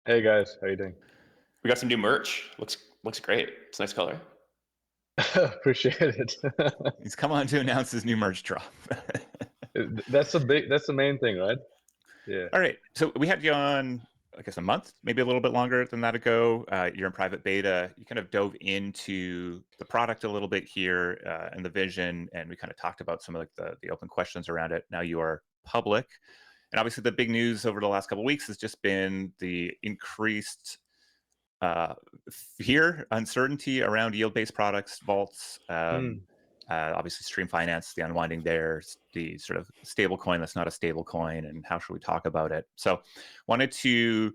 Hey guys, how you doing? We got some new merch. Looks great. It's a nice color. Appreciate it. He's come on to announce his new merch drop. That's the main thing, right? Yeah. All right. So we had you on, I guess, a month, maybe a little bit longer than that ago. You're in private beta. You kind of dove into the product a little bit here and the vision, and we kind of talked about some of the open questions around it. Now you are public. And obviously the big news over the last couple of weeks has just been the increased fear, uncertainty around yield-based products, vaults, obviously stream finance, the unwinding there, the sort of stable coin that's not a stable coin, and how should we talk about it? So wanted to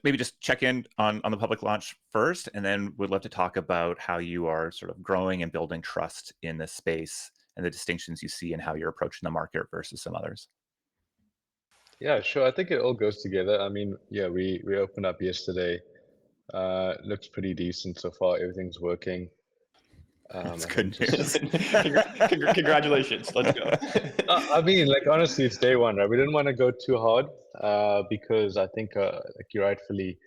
maybe just check in on the public launch first, and then would love to talk about how you are sort of growing and building trust in this space and the distinctions you see and how you're approaching the market versus some others. Yeah, sure. I think it all goes together. I mean, yeah, we opened up yesterday. Looks pretty decent so far. Everything's working. That's I think good just news. Congratulations. Let's go. I mean, like honestly, it's day one, right? We didn't want to go too hard because I think, like you rightfully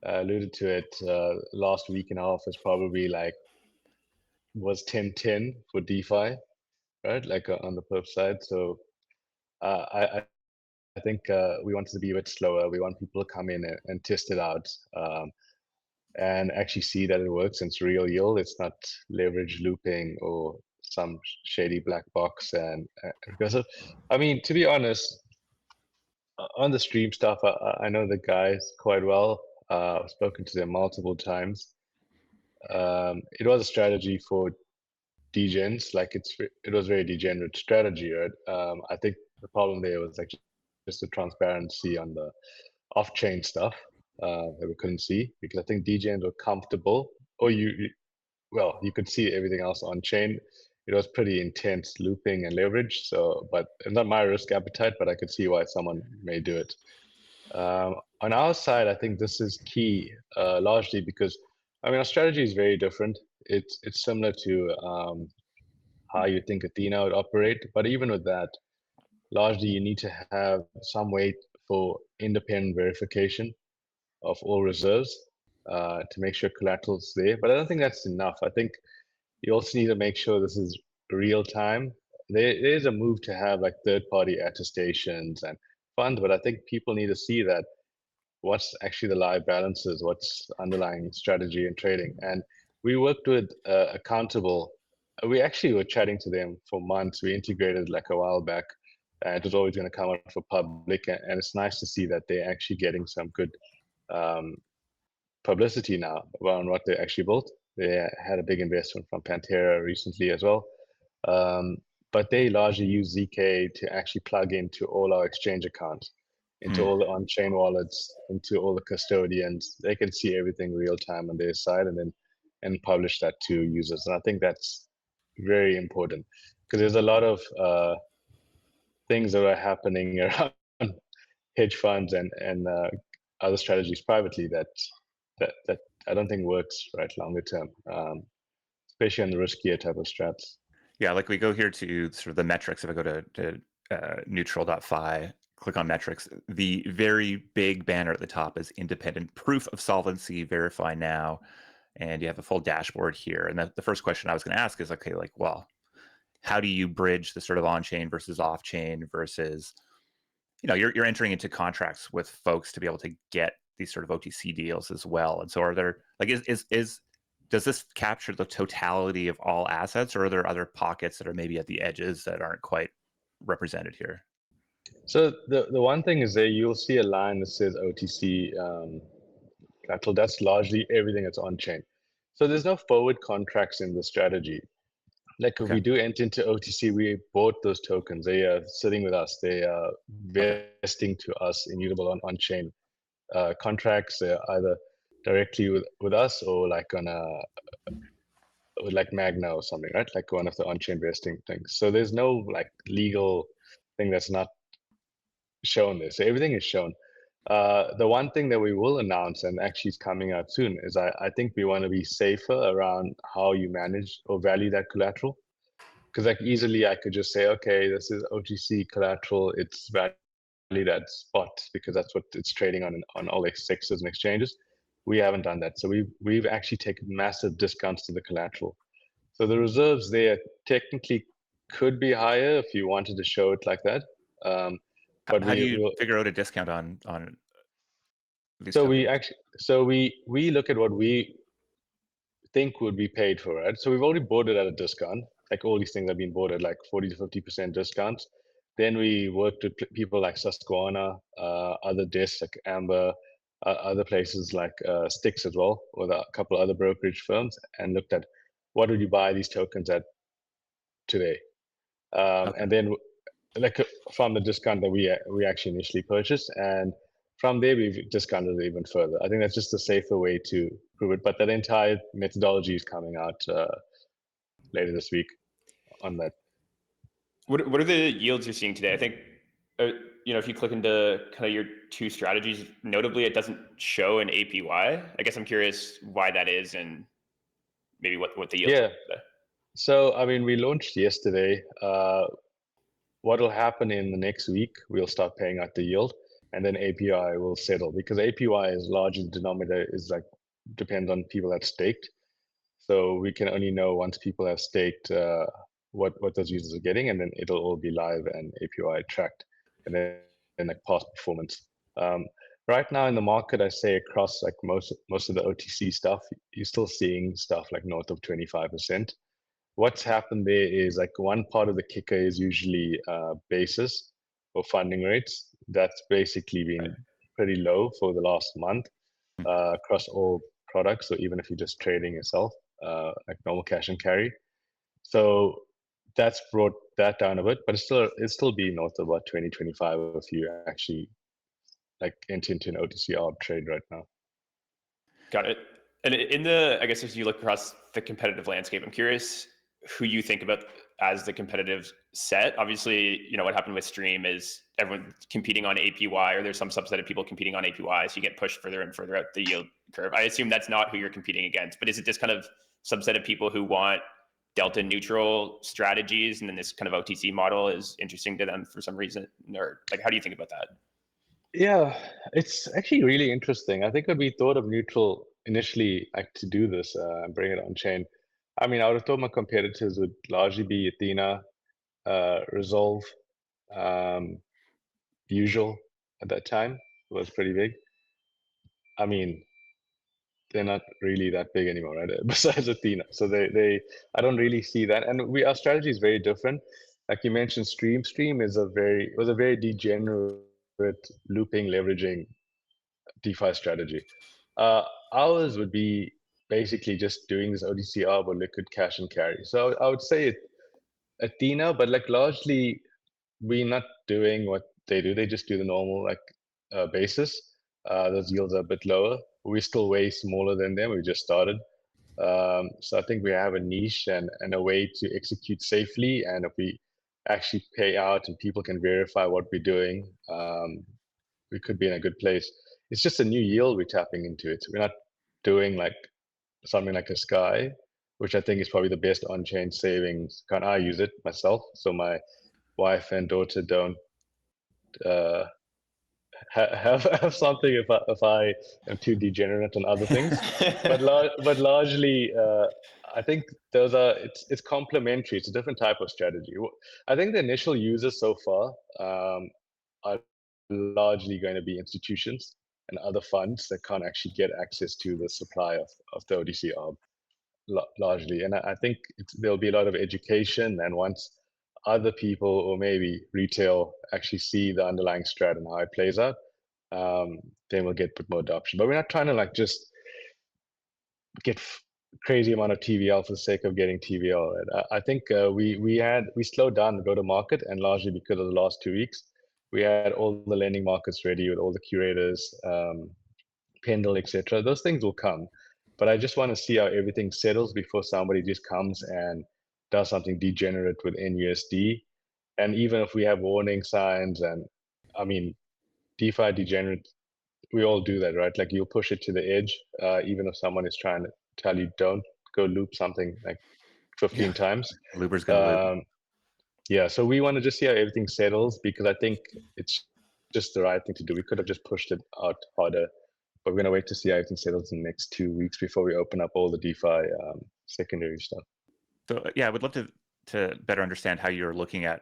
alluded to it, last week and a half was probably like was 10-10 for DeFi, right? Like on the perp side. So I think we wanted to be a bit slower. We want people to come in and test it out and actually see that it works and it's real yield. It's not leverage looping or some shady black box. And because of, I mean, to be honest, on the stream stuff, I know the guys quite well. I've spoken to them multiple times. It was a strategy for degens, like it was very degenerate strategy, right? I think the problem there was actually just the transparency on the off-chain stuff that we couldn't see because I think degens were comfortable, or well, you could see everything else on chain. It was pretty intense looping and leverage. So, but not my risk appetite, but I could see why someone may do it. On our side, I think this is key, largely because I mean our strategy is very different. It's similar to how you think Athena would operate, but even with that, largely you need to have some way for independent verification of all reserves to make sure collateral's there. But I don't think that's enough. I think you also need to make sure this is real time. There's a move to have like third-party attestations and funds, but I think people need to see that what's actually the live balances, what's underlying strategy and trading. And we worked with Accountable. We actually were chatting to them for months. We integrated like a while back. It was always going to come out for public, and it's nice to see that they're actually getting some good publicity now around what they actually built. They had a big investment from Pantera recently as well. But they largely use ZK to actually plug into all our exchange accounts, into all the on-chain wallets, into all the custodians. They can see everything real time on their side and publish that to users. And I think that's very important because there's a lot of things that are happening around hedge funds and other strategies privately that I don't think works right longer term, especially on the riskier type of strats. Yeah, like we go here to sort of the metrics. If I go to Neutrl.fi, click on metrics, the very big banner at the top is independent proof of solvency, verify now. And you have a full dashboard here. And the first question I was going to ask is, okay, like, well, how do you bridge the sort of on-chain versus off-chain versus, you're entering into contracts with folks to be able to get these sort of OTC deals as well. And so are there, like, does this capture the totality of all assets, or are there other pockets that are maybe at the edges that aren't quite represented here? So the one thing is there you'll see a line that says OTC collateral. That's largely everything that's on chain. So there's no forward contracts in the strategy. Like if we do enter into OTC, we bought those tokens. They are sitting with us. They are vesting to us immutable on chain contracts. They're either directly with us or like on a like Magna or something, right? Like one of the on-chain vesting things. So there's no like legal thing that's not shown there. So everything is shown. The one thing that we will announce, and actually is coming out soon, is I think we want to be safer around how you manage or value that collateral. Because like easily I could just say, okay, this is OTC collateral, it's valued at spot because that's what it's trading on all exchanges and exchanges. We haven't done that. So we've actually taken massive discounts to the collateral. So the reserves there technically could be higher if you wanted to show it like that. But how do you figure out a discount on these so tokens? we look at what we think would be paid for it. So we've already bought it at a discount. Like all these things have been bought at like 40 to 50% discounts. Then we worked with people like Susquehanna, other desks like Amber, other places like Styx as well, or a couple other brokerage firms, and looked at what would you buy these tokens at today. And then like from the discount that we actually initially purchased, and from there we've discounted it even further. I think that's just a safer way to prove it. But that entire methodology is coming out later this week on that. What are the yields you're seeing today? I think if you click into kind of your two strategies, notably it doesn't show an APY. I guess I'm curious why that is, and maybe what the yields are today. So I mean, we launched yesterday. What will happen in the next week, we'll start paying out the yield, and then APY will settle, because APY is largely denominator, is like depends on people that staked. So we can only know once people have staked what those users are getting, and then it'll all be live and APY tracked, and then like past performance. Right now in the market, I say across like most of the OTC stuff, you're still seeing stuff like north of 25%. What's happened there is like one part of the kicker is usually basis or funding rates. That's basically been pretty low for the last month across all products. So even if you're just trading yourself, like normal cash and carry. So that's brought that down a bit, but it's still be north of about 2025 if you actually like enter into an OTC arb trade right now. Got it. And I guess as you look across the competitive landscape, I'm curious who you think about as the competitive set. Obviously, what happened with Stream is everyone competing on APY, or there's some subset of people competing on APY, so you get pushed further and further out the yield curve. I assume that's not who you're competing against, but is it this kind of subset of people who want delta neutral strategies, and then this kind of OTC model is interesting to them for some reason? Or like, how do you think about that? Yeah, it's actually really interesting. I think when we thought of Neutrl initially, like to do this and bring it on chain, I mean, I would have thought my competitors would largely be Athena, Resolve, Usual at that time. It was pretty big. I mean, they're not really that big anymore, right? Besides Athena. So I don't really see that. And our strategy is very different. Like you mentioned, Stream was a very degenerate looping, leveraging DeFi strategy. Ours would be basically just doing this OTC arb or liquid cash and carry. So I would say Athena, but like largely we're not doing what they do. They just do the normal like basis. Those yields are a bit lower. We're still way smaller than them. We just started. So I think we have a niche and a way to execute safely. And if we actually pay out and people can verify what we're doing, we could be in a good place. It's just a new yield we're tapping into it. We're not doing like something like a Sky, which I think is probably the best on-chain savings. Can I use it myself? So my wife and daughter don't have something if I am too degenerate on other things. but largely, I think those are it's complementary. It's a different type of strategy. I think the initial users so far are largely going to be institutions and other funds that can't actually get access to the supply of the OTC arb largely. And I think there'll be a lot of education, and once other people or maybe retail actually see the underlying strat and how it plays out, then we'll get a bit more adoption. But we're not trying to like just get crazy amount of TVL for the sake of getting TVL. Right? I think we slowed down the go-to-market, and largely because of the last 2 weeks, we had all the lending markets ready with all the curators, Pendle, etc. Those things will come, but I just want to see how everything settles before somebody just comes and does something degenerate with NUSD. And even if we have warning signs, and I mean, DeFi degenerate, we all do that, right? Like you'll push it to the edge, even if someone is trying to tell you don't go loop something like 15 times. Looper's gonna loop. Yeah, so we want to just see how everything settles, because I think it's just the right thing to do. We could have just pushed it out harder, but we're going to wait to see how everything settles in the next 2 weeks before we open up all the DeFi secondary stuff. So yeah, I would love to better understand how you're looking at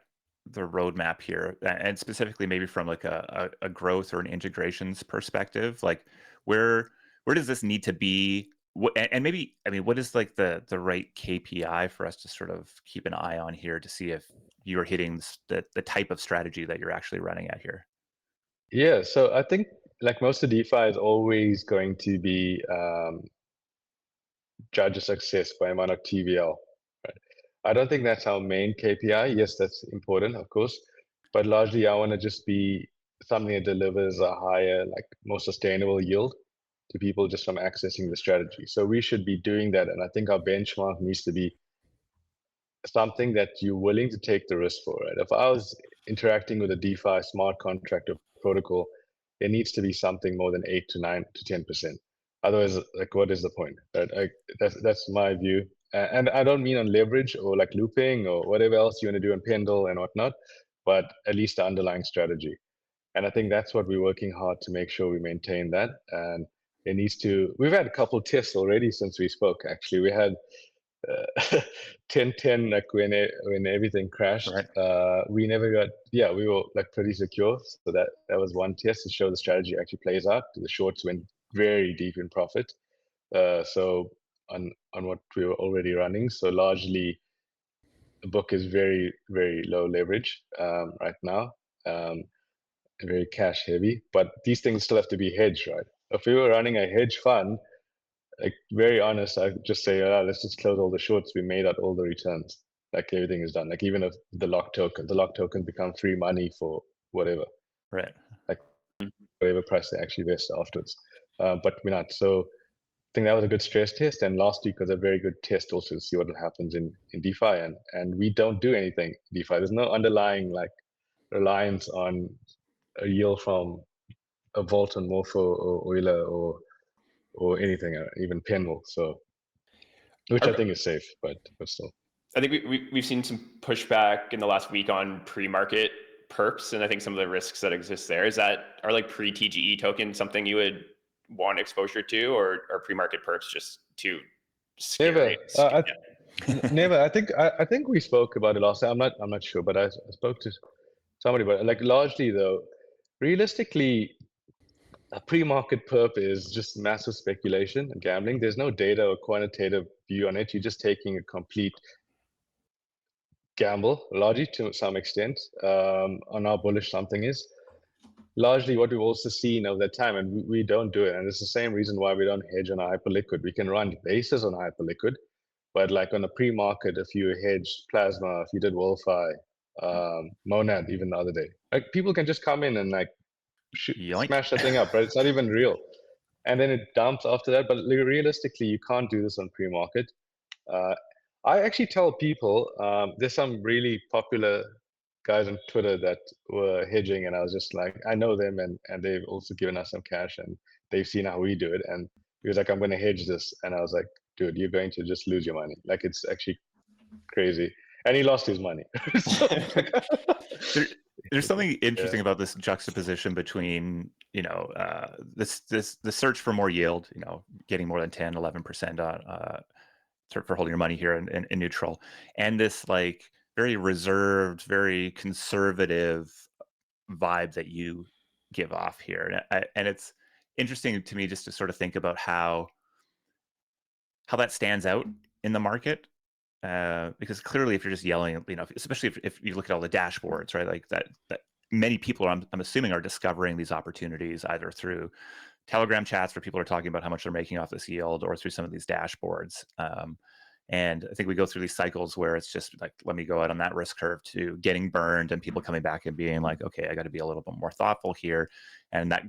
the roadmap here, and specifically maybe from like a growth or an integrations perspective. Like where does this need to be? And maybe, I mean, what is like the right KPI for us to sort of keep an eye on here to see if you are hitting the type of strategy that you're actually running at here? Yeah, so I think like most of DeFi is always going to be judge a success by amount of TVL. Right? I don't think that's our main KPI. Yes, that's important, of course, but largely I want to just be something that delivers a higher, like more sustainable yield to people just from accessing the strategy. So we should be doing that, and I think our benchmark needs to be something that you're willing to take the risk for. Right? If I was interacting with a DeFi smart contract or protocol, there needs to be something more than 8 to 9 to 10%. Otherwise, like, what is the point? Right? That's my view. And I don't mean on leverage or like looping or whatever else you want to do in Pendle and whatnot, but at least the underlying strategy. And I think that's what we're working hard to make sure we maintain that. And it needs to. We've had a couple tests already since we spoke. Actually, we had 10-10 like when everything crashed. Right. We never got. Yeah, we were like pretty secure. So that was one test to show the strategy actually plays out. The shorts went very deep in profit. So on what we were already running. So largely, the book is very low leverage right now. Very cash heavy, but these things still have to be hedged, right? If we were running a hedge fund, like very honest, I'd just say, let's just close all the shorts. We made out all the returns. Like everything is done. Like even if the lock token become free money for whatever, Right. like whatever price they actually vest afterwards. But we're not. So I think that was a good stress test. And last week was a very good test also to see what happens in DeFi. And we don't do anything DeFi. There's no underlying like reliance on a yield from a Vault on Morpho or Euler or anything, even Pendle. So, which I think is safe, but still. I think we've seen some pushback in the last week on pre-market perps, and I think some of the risks that exist there. Are like pre-TGE token something you would want exposure to, or are pre-market perps just too scary? Never. Never. I think we spoke about it last time. I'm not sure, but I spoke to somebody about it. Like largely though, realistically, a pre-market perp is just massive speculation and gambling. There's no data or quantitative view on it. You're just taking a complete gamble, largely to some extent, on how bullish something is. Largely what we've also seen over that time, and we don't do it. And it's the same reason why we don't hedge on a hyperliquid. We can run bases on hyperliquid, but like on a pre-market, if you hedge Plasma, if you did Wolfi, Monad even the other day, like people can just come in and like smash that thing up, right? It's not even real. And then it dumps after that. But realistically, you can't do this on pre-market. I actually tell people, there's some really popular guys on Twitter that were hedging, and I was just like, I know them, and they've also given us some cash, and they've seen how we do it. And he was like, I'm going to hedge this. And I was like, dude, you're going to just lose your money. Like, it's actually crazy. And he lost his money. There's something interesting about this juxtaposition between, the search for more yield, getting more than 10, 11% on for holding your money here in Neutrl, and this like very reserved, very conservative vibe that you give off here. And it's interesting to me just to sort of think about how that stands out in the market. Because clearly, if you're just yelling, especially if you look at all the dashboards, right, like that many people, I'm assuming, are discovering these opportunities either through Telegram chats where people are talking about how much they're making off this yield, or through some of these dashboards. And I think we go through these cycles where it's just like, let me go out on that risk curve to getting burned, and people coming back and being like, okay, I got to be a little bit more thoughtful here. And that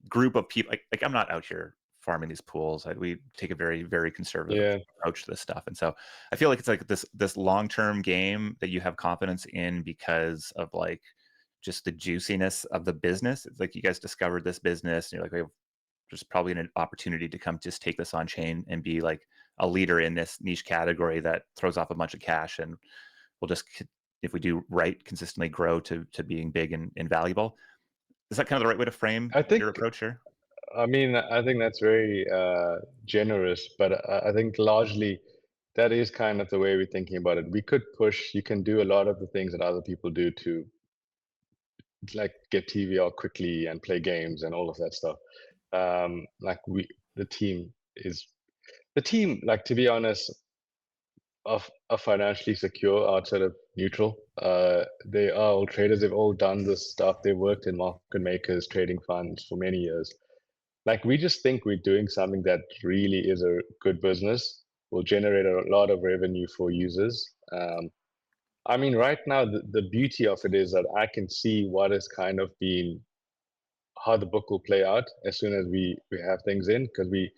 group of people, like I'm not out here farming these pools. We take a very, very conservative approach to this stuff. And so I feel like it's like this long-term game that you have confidence in because of like just the juiciness of the business. It's like you guys discovered this business and you're like, there's probably an opportunity to come just take this on chain and be like a leader in this niche category that throws off a bunch of cash, and we'll just, if we do right, consistently grow to being big and valuable. Is that kind of the right way to frame I think, your approach here? I mean, I think that's very generous, but I think largely that is kind of the way we're thinking about it. We could push, you can do a lot of the things that other people do to like get TVR quickly and play games and all of that stuff. Like the team, like, to be honest, are financially secure outside of Neutrl. They are all traders. They've all done this stuff. They've worked in market makers, trading funds for many years. Like, we just think we're doing something that really is a good business, will generate a lot of revenue for users. I mean, right now, the beauty of it is that I can see what has kind of been, how the book will play out as soon as we have things in, because we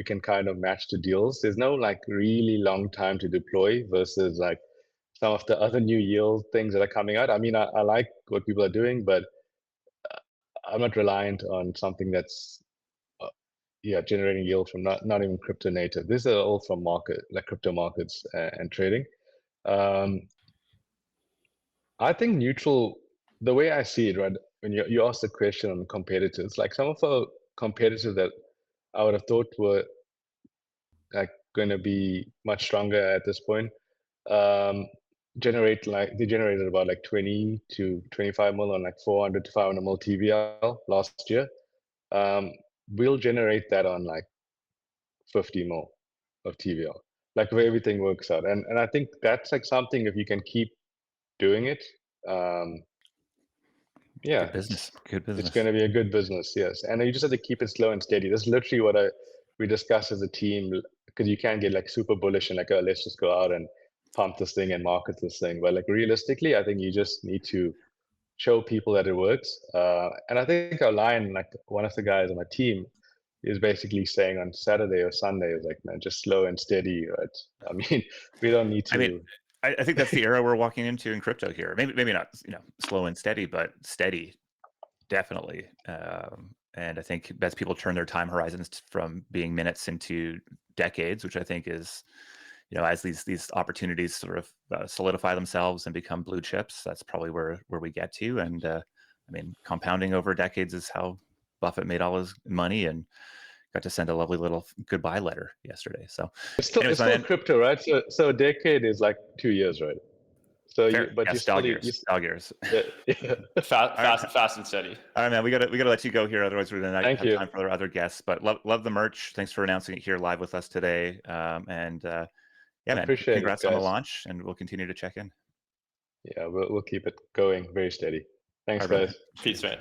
can kind of match the deals. There's no like really long time to deploy versus like some of the other new yield things that are coming out. I mean, I like what people are doing, but I'm not reliant on something that's generating yield from not even crypto native. These are all from market, like crypto markets and trading. I think Neutrl, the way I see it, right, when you ask the question on competitors, like some of our competitors that I would have thought were like going to be much stronger at this point, they generated about like 20 to 25 mil on like 400 to 500 mil TVL last year. We'll generate that on like 50 mil of TVL, like where everything works out. And I think that's like something, if you can keep doing it, yeah, Good business. Good it's business. going to be a good business. Yes. And you just have to keep it slow and steady. That's literally what we discussed as a team, because you can't get like super bullish and like, oh, let's just go out and pump this thing and market this thing. But like realistically, I think you just need to show people that it works. And I think our line, like one of the guys on my team, is basically saying on Saturday or Sunday, is like, man, just slow and steady, right? I mean, we don't need to. I mean, I think that's the era we're walking into in crypto here. Maybe not, slow and steady, but steady, definitely. And I think as people turn their time horizons from being minutes into decades, which I think is, as these opportunities sort of solidify themselves and become blue chips, that's probably where we get to. And I mean, compounding over decades is how Buffett made all his money and got to send a lovely little goodbye letter yesterday. So it's still crypto, right? So a decade is like 2 years, right? So fair. but yes, dog years. Yeah. Fast and steady. All right, man. We gotta let you go here. Otherwise, we're gonna have you. time for our other guests. But love the merch. Thanks for announcing it here live with us today. Yeah, man. Congrats on the launch, and we'll continue to check in. Yeah, we'll keep it going very steady. Thanks, right, guys. Peace, man.